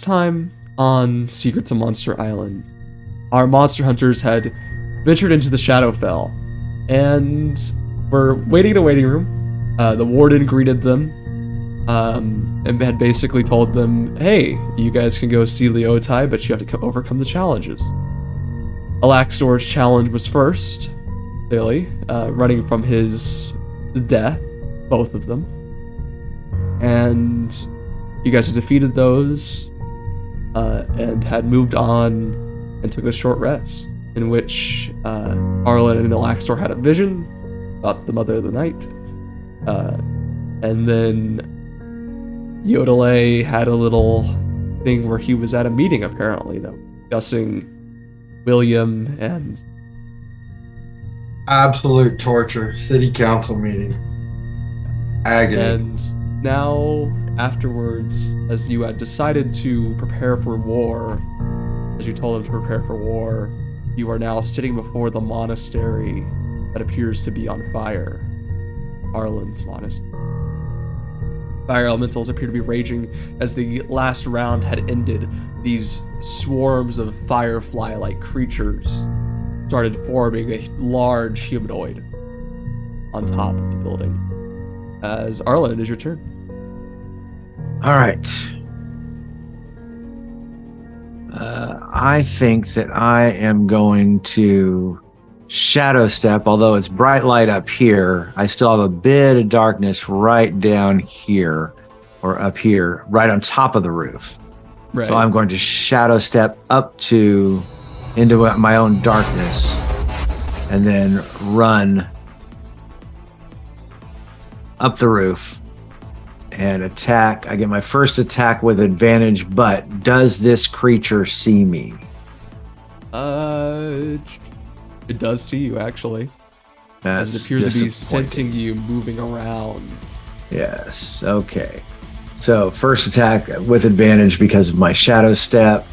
time on Secrets of Monster Island, our monster hunters had ventured into the Shadowfell and were waiting in a waiting room. The warden greeted them and had basically told them, hey, you guys can go see Leotai, but you have to overcome the challenges. Alaxor's challenge was first, clearly, running from his death, both of them. And you guys had defeated those and had moved on and took a short rest, in which Arlen and Alaxor had a vision about the Mother of the Night. And then Yodele had a little thing where he was at a meeting, apparently, though, discussing William and... Absolute torture. City council meeting. Agony. And now, afterwards, as you had decided to prepare for war, as you told him to prepare for war, you are now sitting before the monastery that appears to be on fire. Arlen's monastery. Fire elementals appear to be raging as the last round had ended. These swarms of firefly-like creatures started forming a large humanoid on top of the building. As Arlen, it is your turn. All right. I think that I am going to shadow step, although it's bright light up here. I still have a bit of darkness right down here, or up here, right on top of the roof. Right. So I'm going to shadow step into my own darkness and then run up the roof and attack. I get my first attack with advantage, but does this creature see me? It does see you, actually. That's as it appears to be disappointing. sensing you moving around. Yes, okay. So first attack with advantage because of my shadow step.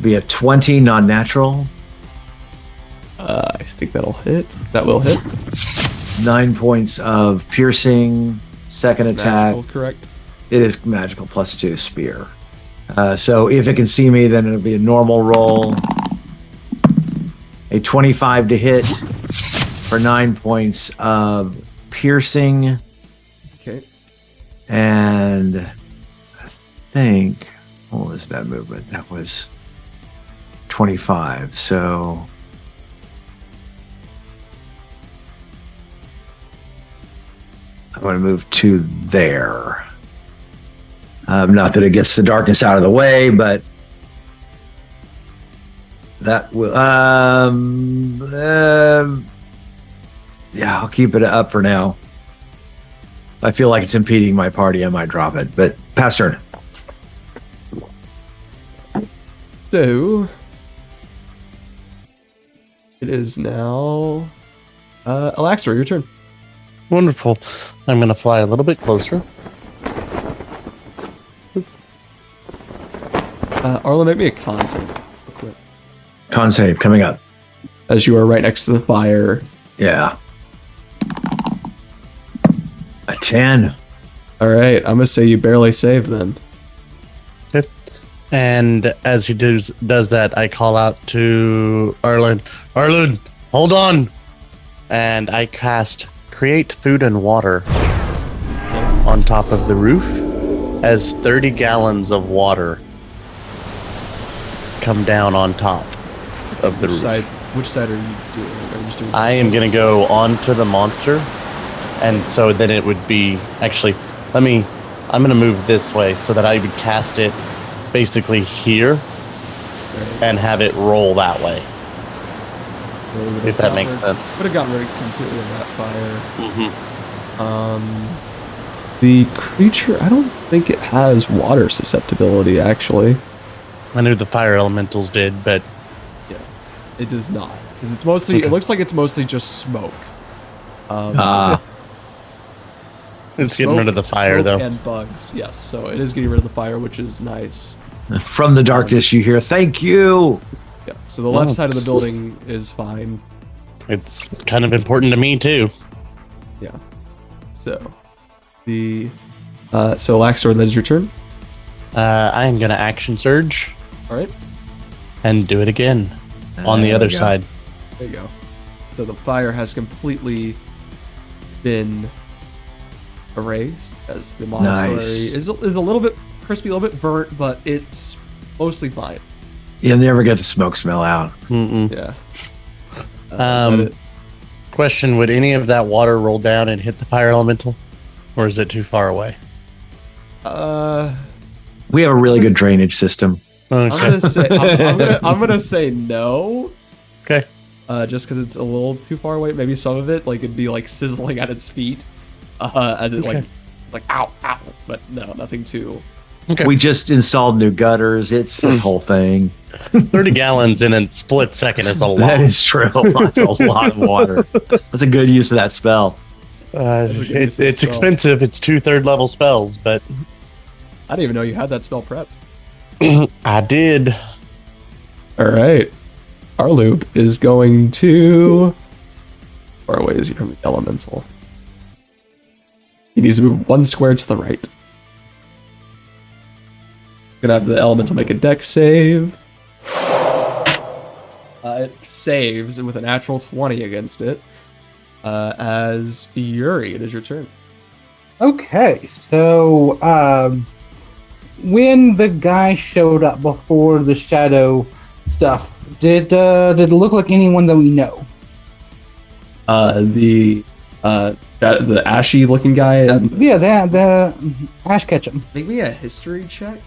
Be a 20 non-natural. I think that'll hit. That will hit. 9 points of piercing. Second It's attack. magical, correct? It is magical +2 spear. So if it can see me, then it'll be a normal roll. A 25 to hit for 9 points of piercing. Okay. And I think, what was that movement? That was 25. So I'm going to move to there. Not that it gets the darkness out of the way, but that will, yeah, I'll keep it up for now. I feel like it's impeding my party. I might drop it, but pass turn. So it is now Alaxor, your turn. Wonderful. I'm going to fly a little bit closer. Arlen, make me a con save real quick. Con save coming up. As you are right next to the fire. Yeah. A 10. All right, I'm gonna say you barely saved then. Okay. And as he does that, I call out to Arlen. Arlen, hold on! And I cast Create Food and Water on top of the roof as 30 gallons of water come down on top of the roof. Which side are you doing? Are you just doing I am going to go onto the monster, and so then it would be... Actually, I'm going to move this way so that I would cast it basically here and have it roll that way. If that makes sense. Would have gotten rid completely of that fire. Mm-hmm. The creature, I don't think it has water susceptibility, actually. I knew the fire elementals did, but Yeah, it does not. Because it's mostly, Okay. it looks like it's mostly just smoke. it's getting rid of the fire, smoke though. and bugs, yes. So it is getting rid of the fire, which is nice. From the darkness, you hear, thank you. Yeah. So the left side of the building is fine. It's kind of important to me, too. Yeah. So the so Laxor, that is your turn. I am gonna action surge All right, and do it again on the There other we go. side. there you go. So the fire has completely been erased, as the monastery Nice. is a little bit crispy, a little bit burnt, but it's mostly fine. You'll never get the smoke smell out. Mm-mm. Yeah. Um, Question: would any of that water roll down and hit the fire elemental, or is it too far away? We have a really good drainage system. I'm Okay. gonna say I'm gonna say no. Okay. Just because it's a little too far away. Maybe some of it, like it'd be like sizzling at its feet, as it like Okay. it's like ow, ow. But no, nothing too. Okay. We just installed new gutters. It's a whole thing. 30 gallons in a split second is a lot. That is true. That's a lot of water. That's a good use of that spell. That's a good use of It's spell. expensive. It's 2 third level spells, but I didn't even know you had that spell prepped. I did. All right, our loop is going to. Far away is he from the elemental? He needs to move 1 square to the right. Gonna have the elemental make a dex save. It saves with a natural 20 against it. As Yuri, it is your turn. Okay, so when the guy showed up before the shadow stuff, did it look like anyone that we know? The ashy looking guy. Yeah, the Ash Ketchum. Make me a history check.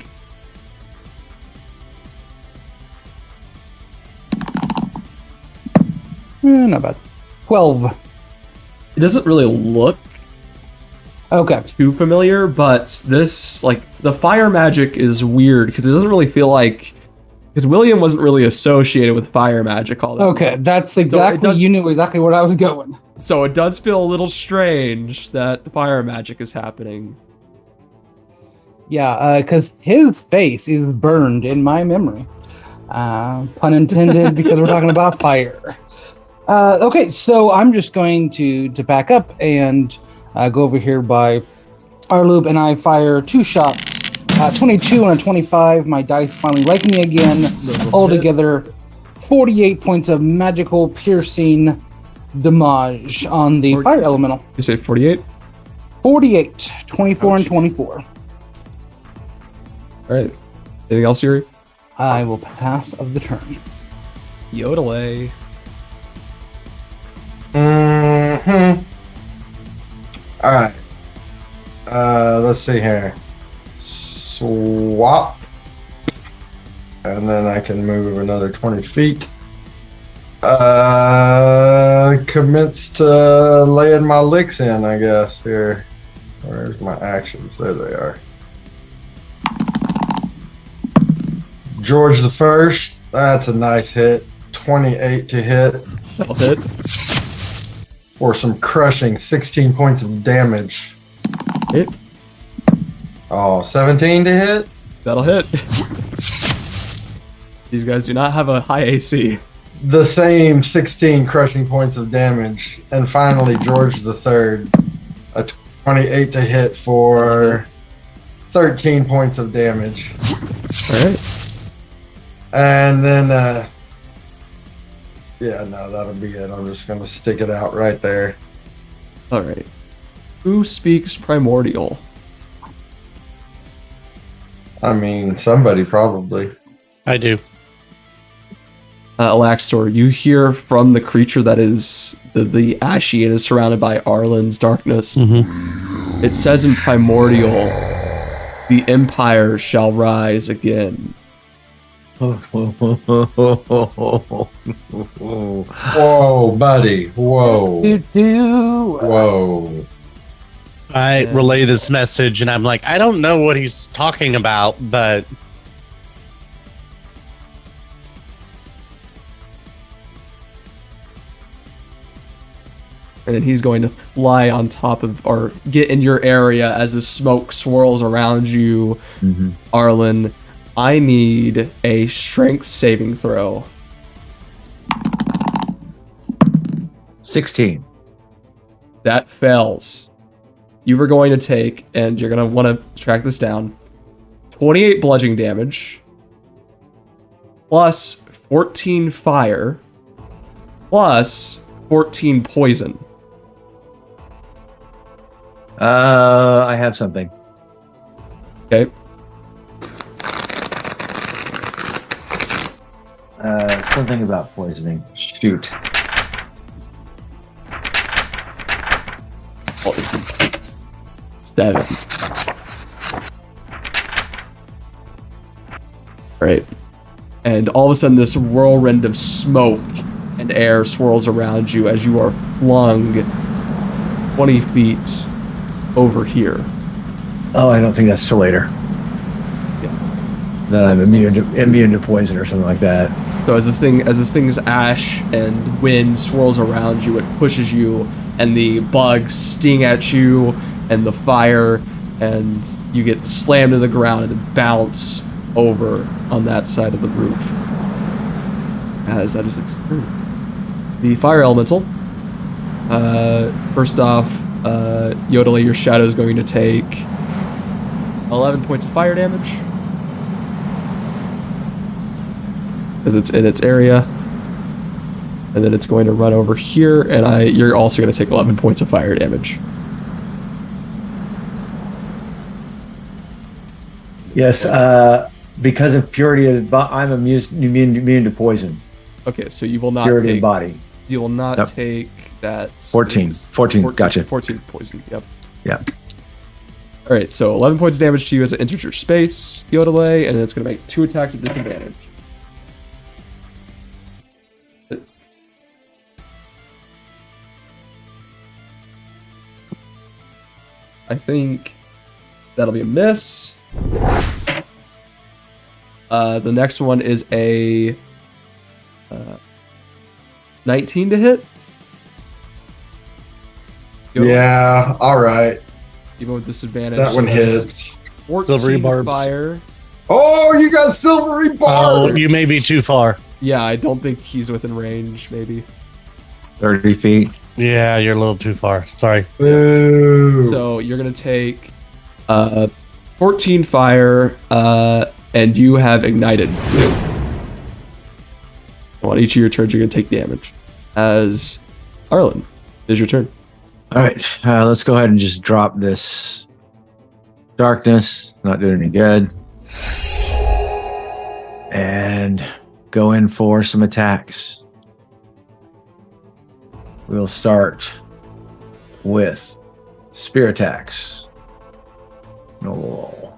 Not bad. 12. It doesn't really look Okay. too familiar, but this, like, the fire magic is weird because it doesn't really feel like, because William wasn't really associated with fire magic all that Okay, much. that's exactly, does- you knew exactly where I was going. So it does feel a little strange that the fire magic is happening. Yeah, because his face is burned in my memory. Pun intended, because we're talking about fire. Okay, so I'm just going to back up and go over here by our loop, and I fire 2 shots. 22 and a 25. My dice finally like me again. Altogether, 48 points of magical piercing damage on the fire elemental. You say 48? 48, 24, and Ouch. 24. All right. Anything else, Yuri? I will pass of the turn. Yodelay. Mm-hmm. All right. Let's see here. Swap. And then I can move another 20 feet. Commence to laying my licks in, I guess, here. Where's my actions? There they are. George the First. That's a nice hit. 28 to hit. That'll hit. For some crushing 16 points of damage. Hit. Oh, 17 to hit? That'll hit. These guys do not have a high AC. The same 16 crushing points of damage. And finally, George the Third, a 28 to hit for 13 points of damage. All right. And then, yeah, no, that'll be it. I'm just going to stick it out right there. All right. Who speaks primordial? I mean, somebody probably. I do. Alaxtor, you hear from the creature that is the ashy and is surrounded by Arlen's darkness. Mm-hmm. It says in primordial, the empire shall rise again. Whoa, buddy. Whoa. Whoa. I relay this message, and I'm like, I don't know what he's talking about, but And then he's going to fly on top of, or get in your area as the smoke swirls around you, Mhm. Arlen. I need a strength saving throw. 16. That fails. You were going to take, and you're going to want to track this down, 28 bludgeoning damage, plus 14 fire, plus 14 poison. I have something. Okay. Something about poisoning. Shoot. Seven. Right. And all of a sudden, this whirlwind of smoke and air swirls around you as you are flung 20 feet over here. Oh, I don't think that's till later. Yeah. Then I'm immune to poison or something like that. So as this thing's ash and wind swirls around you, it pushes you, and the bugs sting at you, and the fire, and you get slammed to the ground and bounce over on that side of the roof. As that is its turn. The fire elemental. First off, Yodele, your shadow is going to take 11 points of fire damage. Because it's in its area. And then it's going to run over here, and you're also going to take 11 points of fire damage. Yes, because of purity of I'm immune to poison. Okay, so you will not Purity take... of body. You will not Yep. take that... 14, gotcha. 14 poison, yep. Yeah. Alright, so 11 points of damage to you as it enters your space, Yodele, and then it's going to make 2 attacks at disadvantage. I think that'll be a miss. The next one is a 19 to hit. Yeah, alright. Even with disadvantage. That one so that's hits. 14 Silvery barbs. fire. Oh, you got silvery Oh, bar! you may be too far. Yeah, I don't think he's within range, maybe. 30 feet. Yeah, you're a little too far. Sorry. Boo. So you're going to take 14 fire, and you have ignited. On each of your turns, you're going to take damage. As Arlen, it is your turn. All right, let's go ahead and just drop this darkness. Not doing any good. And go in for some attacks. We'll start with spear attacks. No.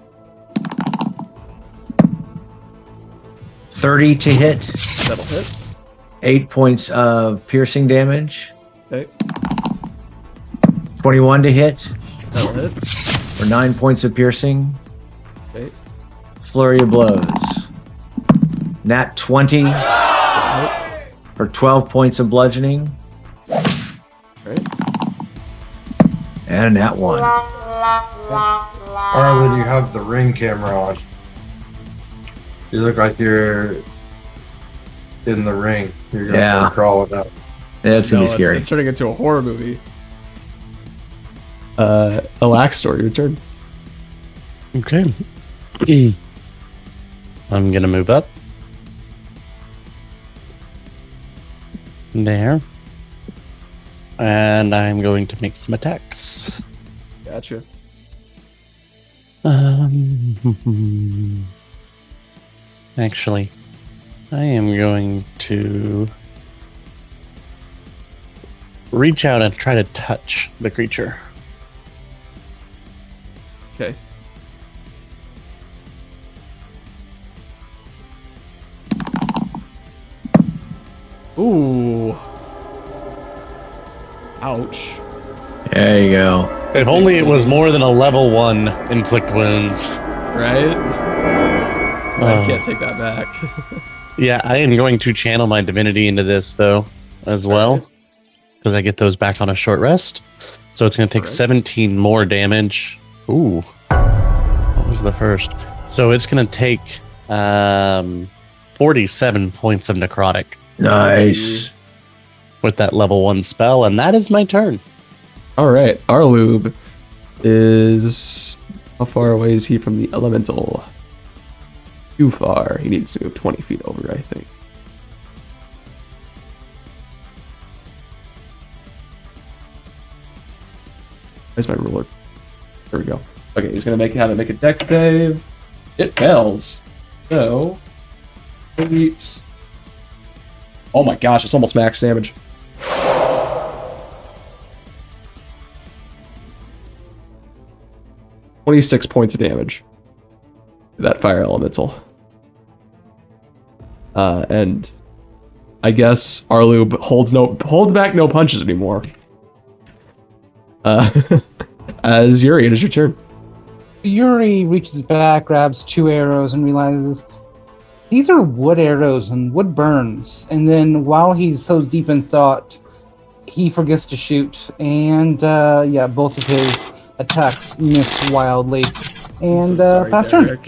30 to hit. That'll hit. 8 points of piercing damage. Okay, 21 to hit that'll hit. for 9 points of piercing. Okay, Flurry of blows. Nat 20 for 12 points of bludgeoning. right. And a nat 1. Arlen, you have the ring camera on. You look like you're in the ring. You're gonna Yeah. start crawling up. Yeah, it's gonna be scary. It's turning into a horror movie. Alaxtor, your turn. Okay. I'm gonna move up. There. And I'm going to make some attacks. Gotcha. Actually, I am going to reach out and try to touch the creature. Okay. Ooh. Ouch. There you go. If only it was more than a level 1 inflict wounds. Right? I Oh. can't take that back. Yeah, I am going to channel my divinity into this though, as well, Alright. because I get those back on a short rest. So it's going to take Alright. 17 more damage. Ooh, what was the first? So it's going to take 47 points of necrotic Nice. with that level 1 spell, and that is my turn. Alright, Arlube is... How far away is he from the elemental? too far. He needs to move 20 feet over, I think. Where's my ruler? There we go. Okay, he's gonna have to make a dex save. It fails. So 8. Oh my gosh, it's almost max damage. $26 points of damage to that fire elemental. And I guess Arlu holds back no punches anymore. As Yuri, it is your turn. Yuri reaches back, grabs 2 arrows, and realizes these are wood arrows and wood burns. And then while he's so deep in thought, he forgets to shoot. And both of his attacks miss wildly. And fast turn.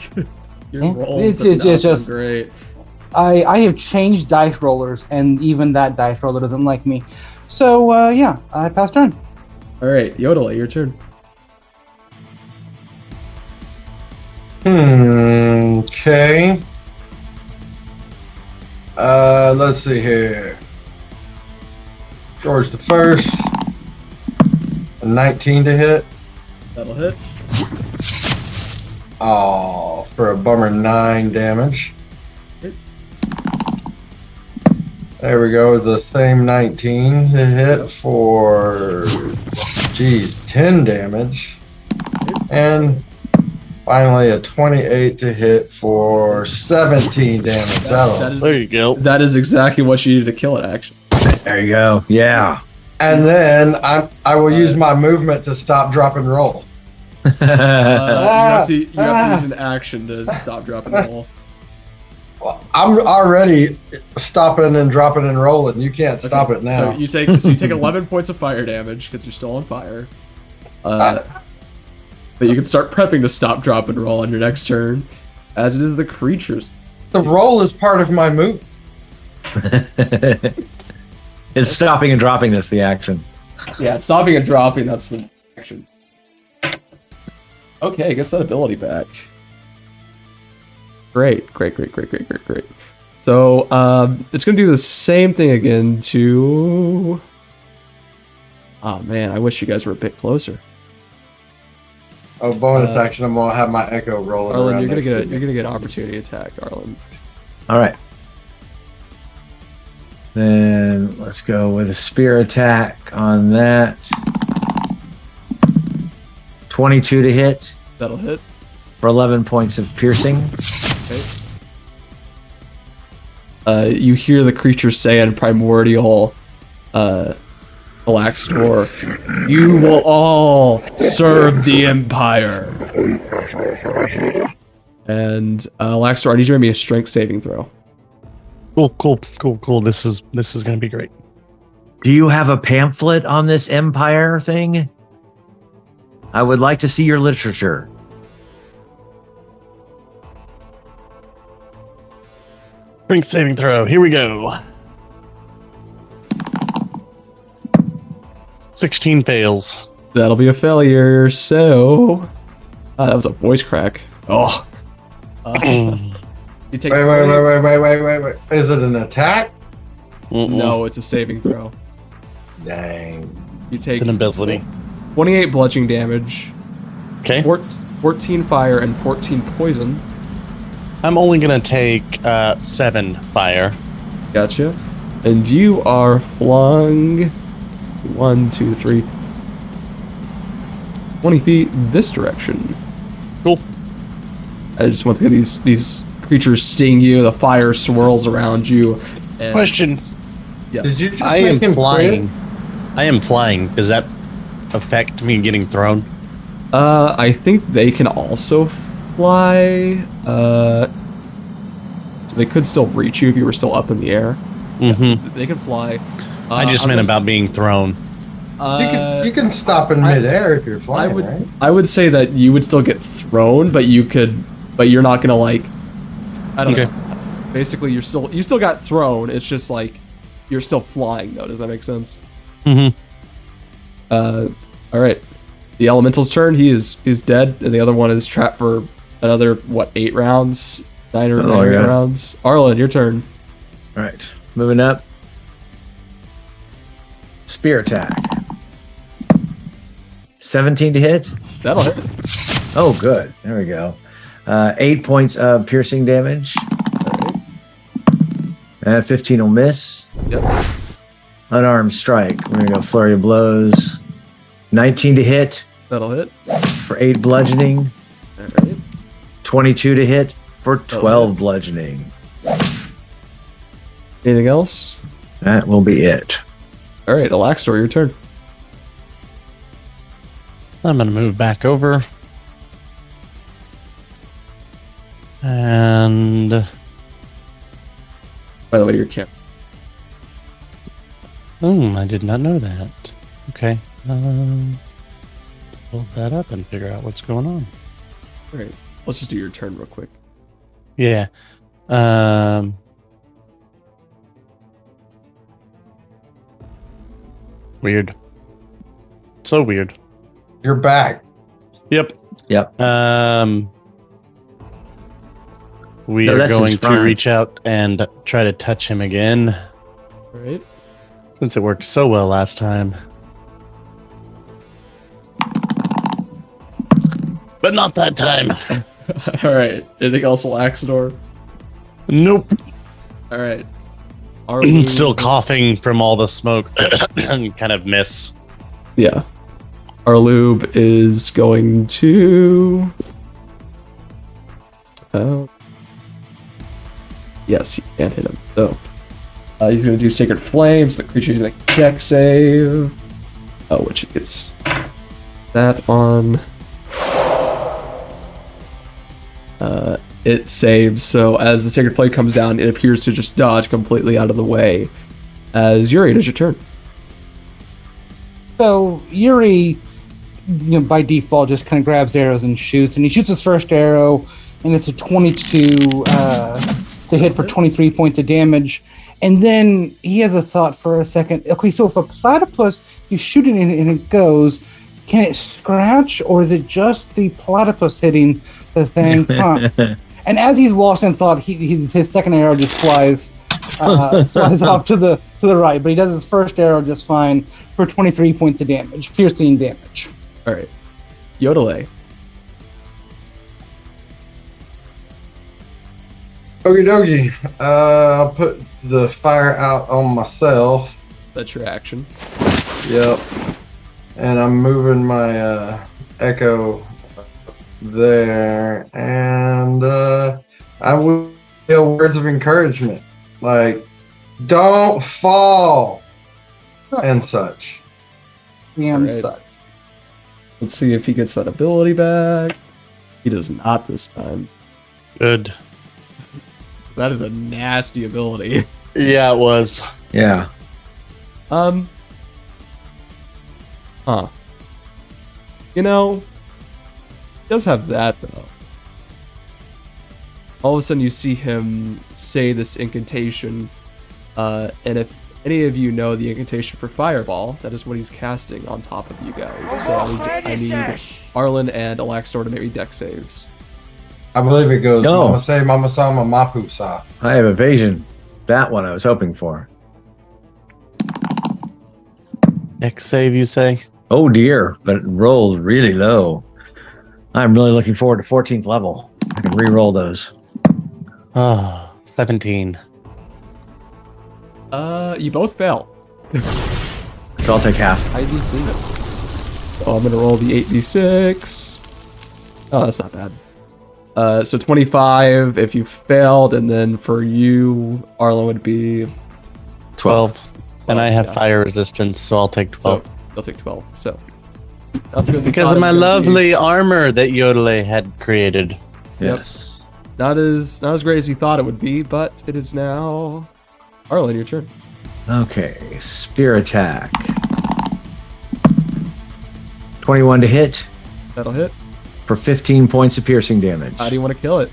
Your rolls have not been great. I have changed dice rollers, and even that dice roller doesn't like me. So I pass turn. All right, Yodel, your turn. Okay. Let's see here. George the first. A 19 to hit. That'll hit. Oh, for a bummer 9 damage. There we go. The same 19 to hit for, 10 damage. And finally a 28 to hit for 17 damage. There you go. That is exactly what you needed to kill it, actually. There you go. Yeah. And then I will use my movement to stop, drop, and roll. You have to use an action to stop, drop, and roll. Well, I'm already stopping and dropping and rolling. You can't stop it now. So you take 11 points of fire damage because you're still on fire. But you can start prepping to stop, drop, and roll on your next turn, as it is the creatures. The roll is part of my move. It's stopping and dropping that's the action. Yeah, it's stopping and dropping, that's the action. Okay, gets that ability back. Great. So, it's going to do the same thing again to... Oh man, I wish you guys were a bit closer. Oh, bonus action, I'm going to have my echo rolling Arlen, around. you're gonna get opportunity attack, Arlen. All right. Then let's go with a spear attack on that. 22 to hit That'll hit. for 11 points of piercing. Okay. You hear the creature say in primordial Alaxtor, "You will all serve the Empire." And Alaxtor, I need you to make me a strength saving throw. Cool. This is gonna be great. Do you have a pamphlet on this empire thing? I would like to see your literature. Strength saving throw. Here we go. 16 fails. That'll be a failure. So that was a voice crack. Oh. You take Wait. Is it an attack? No, it's a saving throw. Dang. You take It's an ability. 28 bludgeoning damage, Okay. 14 fire, and 14 poison. I'm only gonna take 7 fire. Gotcha. And you are flung 1, 2, 3, 20 feet this direction. Cool. I just want to get these creatures sting you. The fire swirls around you. And Question. yes. Did you just I am make him flying. Does that affect me getting thrown? I think they can also fly. So they could still reach you if you were still up in the air. Mm-hmm. They can fly. I just meant about being thrown. You can stop in midair if you're flying, right? I would say that you would still get thrown, but you're not gonna like. I don't know. Basically, you still got thrown. It's just like you're still flying though. Does that make sense? Mm-hmm. All right. The elemental's turn. He's dead, and the other one is trapped for another 8 rounds. 9 or Oh, 9 yeah. rounds. Arlen, your turn. All right, moving up. Spear attack. 17 to hit. That'll hit. Oh, good. There we go. 8 points of piercing damage. All right. 15 will miss. Yep. Unarmed strike. We're going to go flurry of blows. 19 to hit That'll hit. for 8 bludgeoning. All right. 22 to hit for 12 hit. bludgeoning. Anything else? That will be it. All right, Alaxtor, your turn. I'm going to move back over. And By the way, your camp. I did not know that. Okay. Pull that up and figure out what's going on. All right. Let's just do your turn real quick. Yeah. Weird. So weird. You're back. Yep. Yep. We No, are that's going just to fine. reach out and try to touch him again, All right. since it worked so well last time. But not that time. All right. Anything else, Alaxtor? Nope. All right. Arlen, Still coughing from all the smoke and kind of miss. Yeah. Arlube is going to. Oh. Yes, he can't hit him. So he's going to do Sacred Flames. The creature's going to check save. Oh, which it gets that on. It saves. So as the Sacred Flame comes down, it appears to just dodge completely out of the way. As Yuri, it is your turn. So Yuri, by default, just kind of grabs arrows and shoots, and he shoots his first arrow, and it's a 22 to hit for 23 points of damage. And then he has a thought for a second. Okay, so if a platypus, you shoot it and it goes, can it scratch, or is it just the platypus hitting the thing? Huh. And as he's lost in thought, his second arrow just flies off to the right, but he does his first arrow just fine for 23 points of damage, piercing damage. All right. Yodele. Okie dokie. I'll put the fire out on myself. That's your action. Yep. And I'm moving my echo there. And I will feel words of encouragement. Like, don't fall. And such. Damn Alright. sucks. Let's see if he gets that ability back. He does not this time. Good. That is a nasty ability. Yeah, it was. Yeah. Huh. You know, he does have that though. All of a sudden you see him say this incantation, and if any of you know the incantation for Fireball, that is what he's casting on top of you guys. So I need Arlen and Alaxtor to make me dex saves. I believe it goes No. Mama say, Mama Sama, Mapu Sa. I have evasion. That one I was hoping for. X save, you say? Oh dear, but it rolled really low. I'm really looking forward to 14th level. I can re-roll those. Oh, 17. You both fail. So I'll take half. I do see it. So I'm gonna roll the 8d6. Oh, that's not bad. So 25 if you failed, and then for you, Arlen would be 12. And I have yeah. fire resistance, so I'll take 12. So you'll take 12. So that's good. Because of my lovely armor that Yodele had created. Yes. Not as great as you thought it would be, but it is now Arlen, your turn. Okay, spear attack. 21 to hit That'll hit. for 15 points of piercing damage. How do you want to kill it?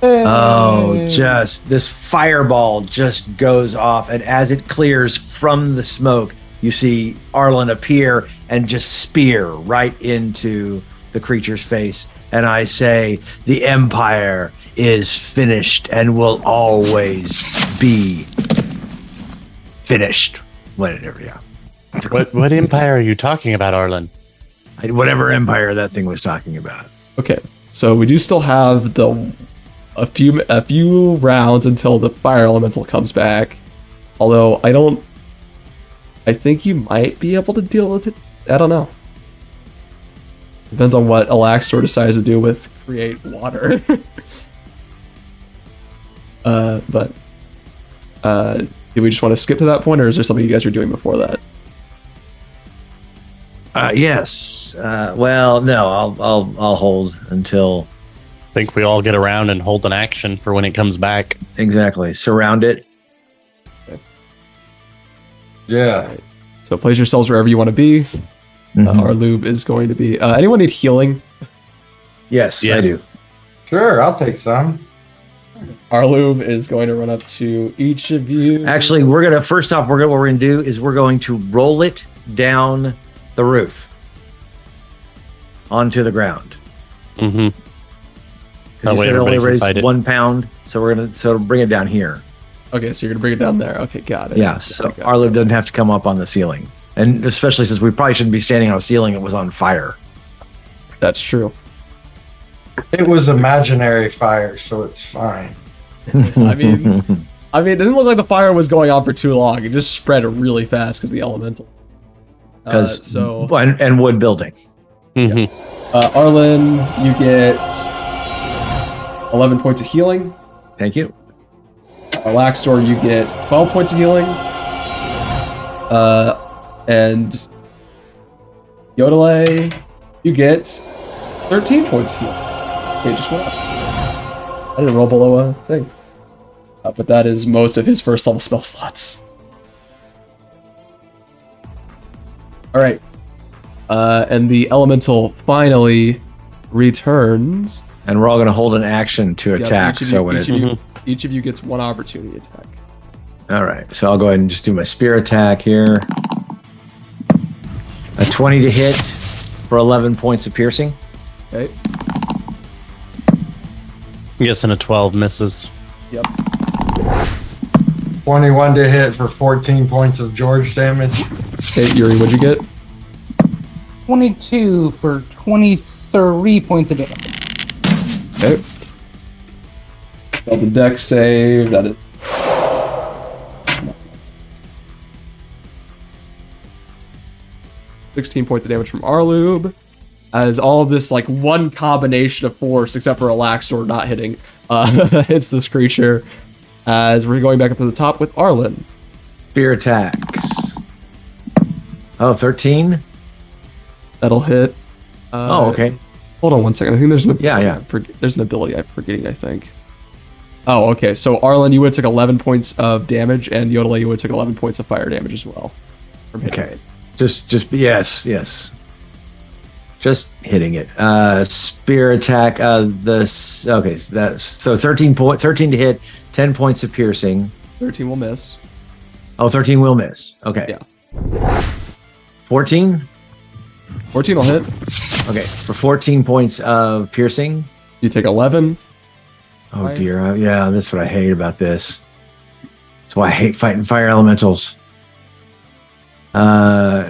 Oh, just this fireball just goes off, and as it clears from the smoke, you see Arlen appear and just spear right into the creature's face. And I say, the Empire is finished and will always be finished. Whatever, yeah. What empire are you talking about, Arlen? Whatever empire that thing was talking about. Okay, so we do still have a few rounds until the fire elemental comes back. Although I think you might be able to deal with it. I don't know. Depends on what Alaxtor decides to do with create water. But do we just want to skip to that point, or is there something you guys are doing before that? Yes. Well, no, I'll hold until Think we all get around and hold an action for when it comes back. exactly surround it. Yeah. So place yourselves wherever you want to be. Our lube is going to be. Anyone need healing? Yes, I Yes. do. Sure, I'll take some. Our lube is going to run up to each of you. Actually, first off, what we're gonna do is we're going to roll it down the roof onto the ground. Mm-hmm. That You way said it only everybody can raised fight it. 1 pound, so we're gonna bring it down here. Okay, so you're gonna bring it down there. Okay, got it. Yeah, so Okay. our lube doesn't have to come up on the ceiling, and especially since we probably shouldn't be standing on a ceiling that was on fire. That's true. It was imaginary fire, so it's fine. I mean, it didn't look like the fire was going on for too long. It just spread really fast because the elemental. And wood building. Mm-hmm. Arlen, you get 11 points of healing. Thank you. Alaxtor, you get 12 points of healing. And Yodele, you get 13 points of healing. Okay, just one. I didn't roll below a thing. But that is most of his first level spell slots. Alright. And the elemental finally returns. And we're all going to hold an action to attack. Each of you gets one opportunity attack. All right, so I'll go ahead and just do my spear attack here. A 20 to hit for 11 points of piercing. Okay. I'm guessing a 12 misses. Yep. 21 to hit for 14 points of George damage. Okay, Yuri, what'd you get? 22 for 23 points of damage. Okay. Got the deck save. That is. $16 points of damage from Arlube. As all of this, like, one combination of force, except for Alaxtor not hitting, hits this creature. As we're going back up to the top with Arlen. Spear attacks. Oh, 13? That'll hit. Oh, okay. Hold on one second. I think there's an Yeah. There's an ability I'm forgetting, I think. Oh, okay. So Arlen, you would have took 11 points of damage, and Yodele, you would have took 11 points of fire damage as well. From hitting. Okay. Just yes. Just hitting it. Spear attack. So 13 to hit, 10 points of piercing. 13 will miss. Oh, 13 will miss. Okay. Yeah. 14? 14 will hit. Okay. For 14 points of piercing. You take 11. Oh Fire. dear. Yeah, that's what I hate about this. That's why I hate fighting fire elementals.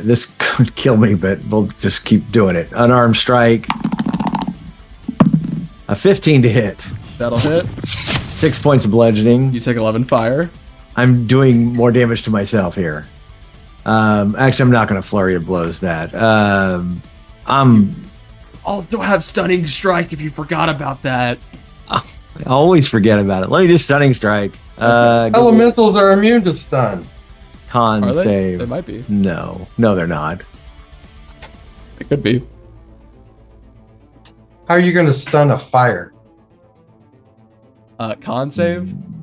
This could kill me, but we'll just keep doing it. Unarmed strike. A 15 to hit. That'll hit. 6 points of bludgeoning. You take 11 fire. I'm doing more damage to myself here. Actually, I'm not going to flurry of blows that. I'm Also have stunning strike if you forgot about that. I always forget about it. Let me do stunning strike. Elementals are immune to stun. Con Are they? save. They might be. No, they're not. It could be. How are you going to stun a fire? Con save.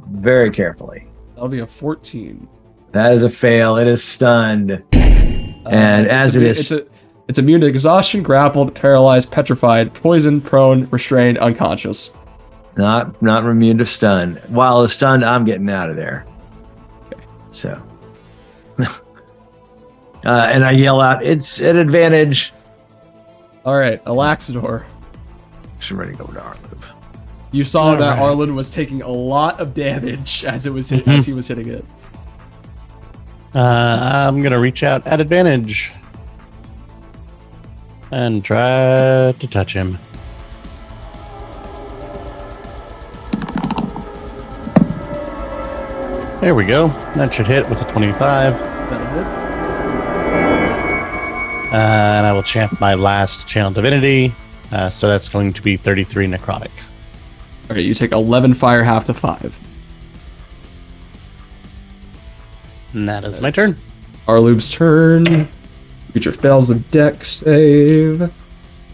Very carefully. That'll be a 14. That is a fail. It is stunned. And as it is, it's immune to exhaustion, grappled, paralyzed, petrified, poisoned, prone, restrained, unconscious. not immune to stun. While it's stunned, I'm getting out of there. Okay. So, and I yell out, "It's an advantage!" All right, Alaxidor. She's ready to go to Arlen. You saw that Alright. Arlen was taking a lot of damage as it was as he was hitting it. I'm gonna reach out at advantage and try to touch him. There we go. That should hit with a 25. That'll hit. And I will champ my last channel divinity. So that's going to be 33 necrotic. Okay, you take 11 fire, half to 5. And that is my turn. Arlub's turn. Creature fails the deck save.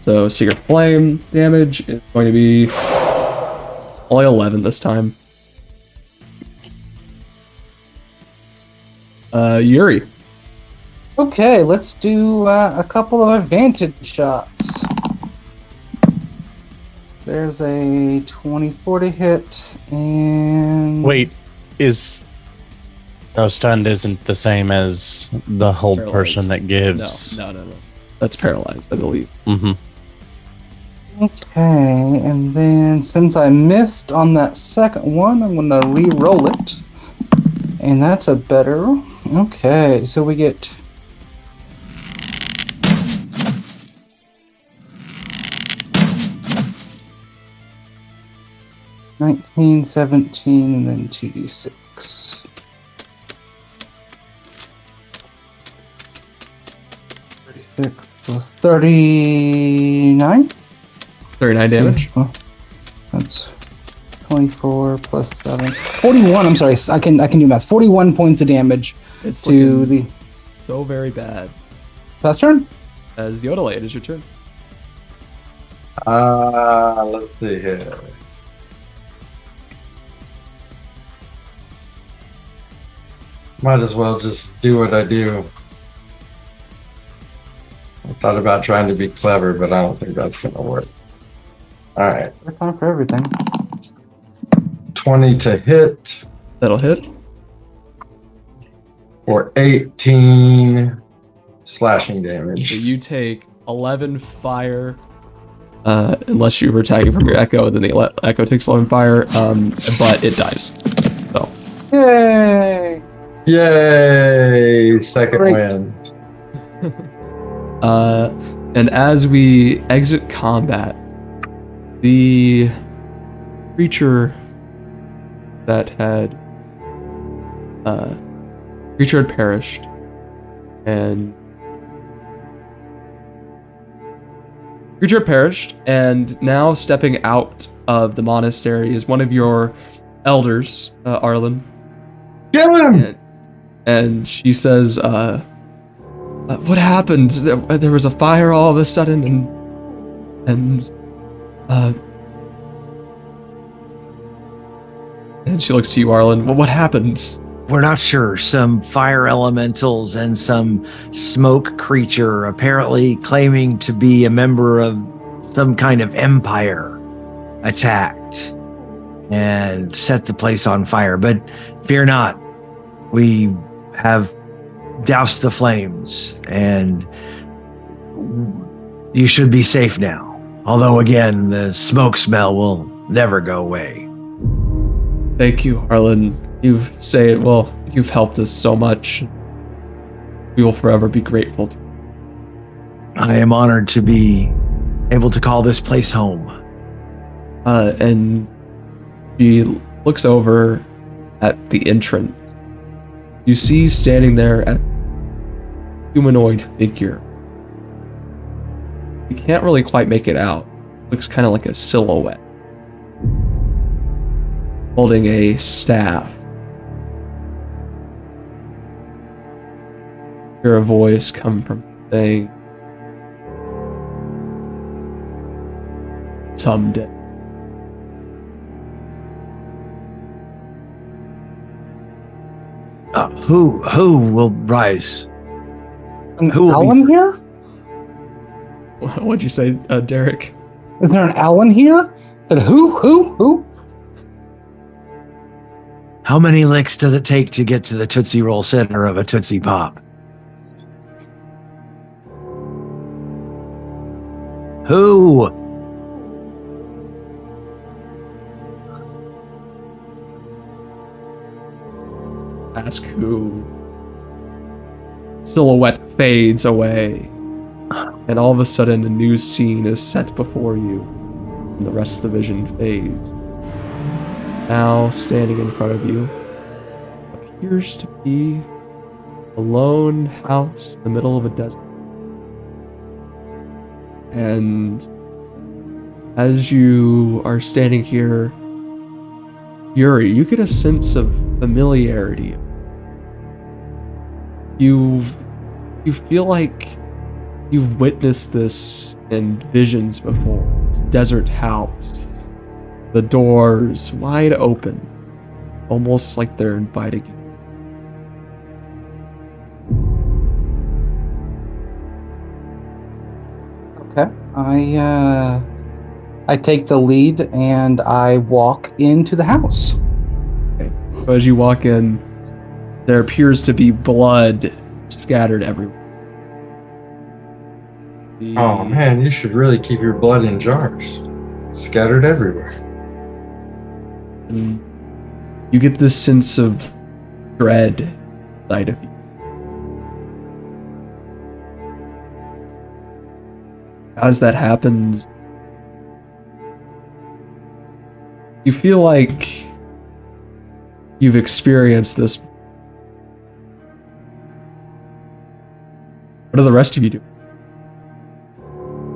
So Secret Flame damage is going to be only 11 this time. Yuri. Okay, let's do a couple of advantage shots. There's a 24 to hit, and Wait, stunned isn't the same as the hold Paralyzed. person that gives. No. That's paralyzed, I believe. Mm-hmm. Okay, and then since I missed on that second one, I'm gonna re-roll it, and that's a better. Okay, so we get 19, 17, and then 2d6. 36 plus 39? 39 damage. Oh, that's 24 plus 7. 41, I'm sorry, I can do math. 41 points of damage It's to looking the so very bad. last turn. As Yodelay, it is your turn. Let's see here. Might as well just do what I do. I thought about trying to be clever, but I don't think that's going to work. All right. First time for everything. 20 to hit That'll hit. for 18 slashing So damage. you take 11 fire. Unless you were attacking from your echo, then the echo takes 11 fire, but it dies. So Yay! Yay! Second Great. win. and as we exit combat, the creature that had perished, and now stepping out of the monastery is one of your elders, Arlen. Kill him! And she says, what happened? There was a fire all of a sudden, and she looks to you, Arlen. Well, what happened? We're not sure. Some fire elementals and some smoke creature apparently claiming to be a member of some kind of empire attacked and set the place on fire. But fear not, we have doused the flames and you should be safe now. Although again, the smoke smell will never go away. Thank you, Arlen. You've helped us so much. We will forever be grateful to you. I am honored to be able to call this place home. And she looks over at the entrance. You see standing there a humanoid figure. You can't really quite make it out. Looks kind of like a silhouette. Holding a staff. Hear a voice come from saying, someday. Who will rise? An Who will be- Allen here? What'd you say, Derek? Is there an Allen here? Who? How many licks does it take to get to the Tootsie Roll center of a Tootsie Pop? Who? mask who silhouette fades away, and all of a sudden a new scene is set before you, and the rest of the vision fades. Now, standing in front of you appears to be a lone house in the middle of a desert. And as you are standing here, Yuri, you get a sense of familiarity. You feel like you've witnessed this in visions before. This desert house, the doors wide open, almost like they're inviting you. Okay. I take the lead and I walk into the house. Okay. So as you walk in, there appears to be blood scattered everywhere. Oh man, you should really keep your blood in jars. Scattered everywhere. And you get this sense of dread inside of you. As that happens, you feel like you've experienced this. What do the rest of you do?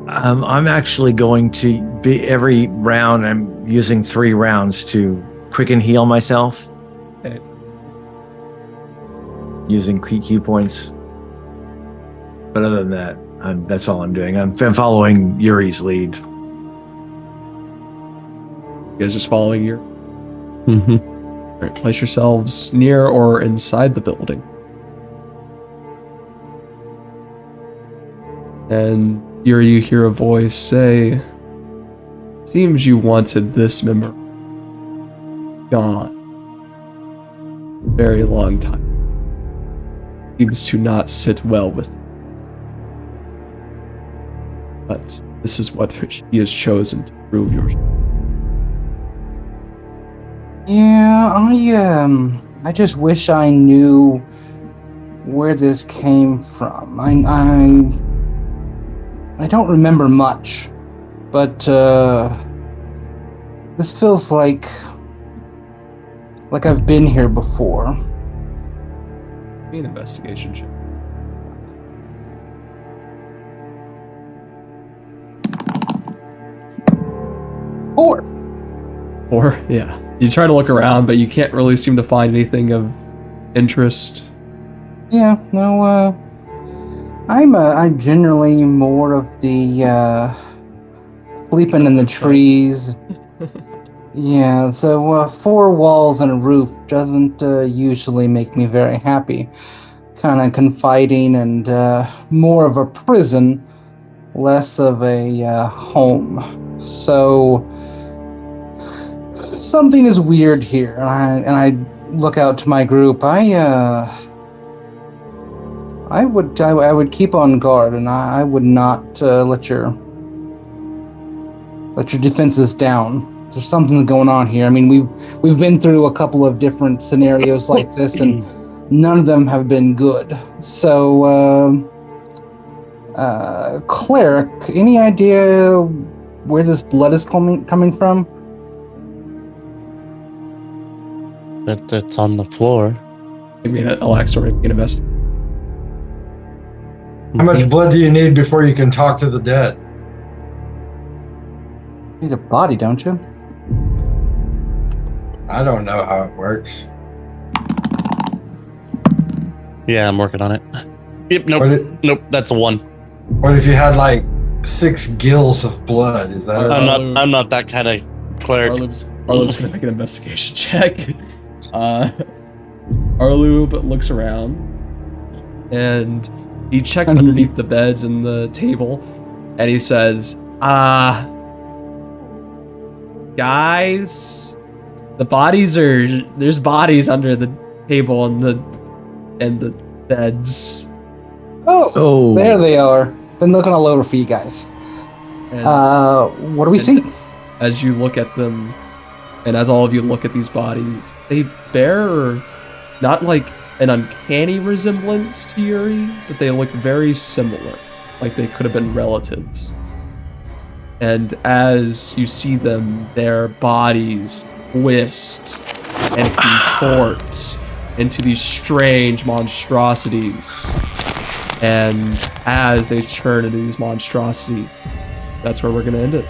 I'm actually going to be every round. I'm using 3 rounds to quicken heal myself. Okay. Using key points. But other than that, that's all I'm doing. I'm following Yuri's lead. You guys just following your. Mm-hmm. All right, place yourselves near or inside the building. And Yuri, you hear a voice say, "Seems you wanted this memory gone. Very long time. Seems to not sit well with you. But this is what he has chosen to prove yours." Yeah, I just wish I knew where this came from. I don't remember much, but this feels like I've been here before. Be an investigation check. Or Or, yeah. You try to look around, but you can't really seem to find anything of interest. yeah, no. I'm generally more of the sleeping in the trees. Yeah, so 4 walls and a roof doesn't usually make me very happy. Kind of confiding and more of a prison, less of a home. So something is weird here, and I look out to my group. I would keep on guard, and I would not let your defenses down. There's something going on here. I mean, we've been through a couple of different scenarios like this, and none of them have been good. So, cleric, any idea where this blood is coming from? That's on the floor. Give me an Alex or an invest. How much blood do you need before you can talk to the dead? You need a body, don't you? I don't know how it works. Yeah, I'm working on it. Yep, nope, that's a 1. What if you had like 6 gills of blood? Is that I'm not that kind of cleric. Arlu's gonna make an investigation check. Arlu looks around and he checks underneath the beds and the table, and he says, guys, there's bodies under the table and the beds. Oh, there they are. Been looking all over for you guys. And What do we see? as you look at them, and as all of you look at these bodies, they bear not like an uncanny resemblance to Yuri, but they look very similar, like they could have been relatives. And as you see them, their bodies twist and contort into these strange monstrosities. And as they turn into these monstrosities, that's where we're going to end it.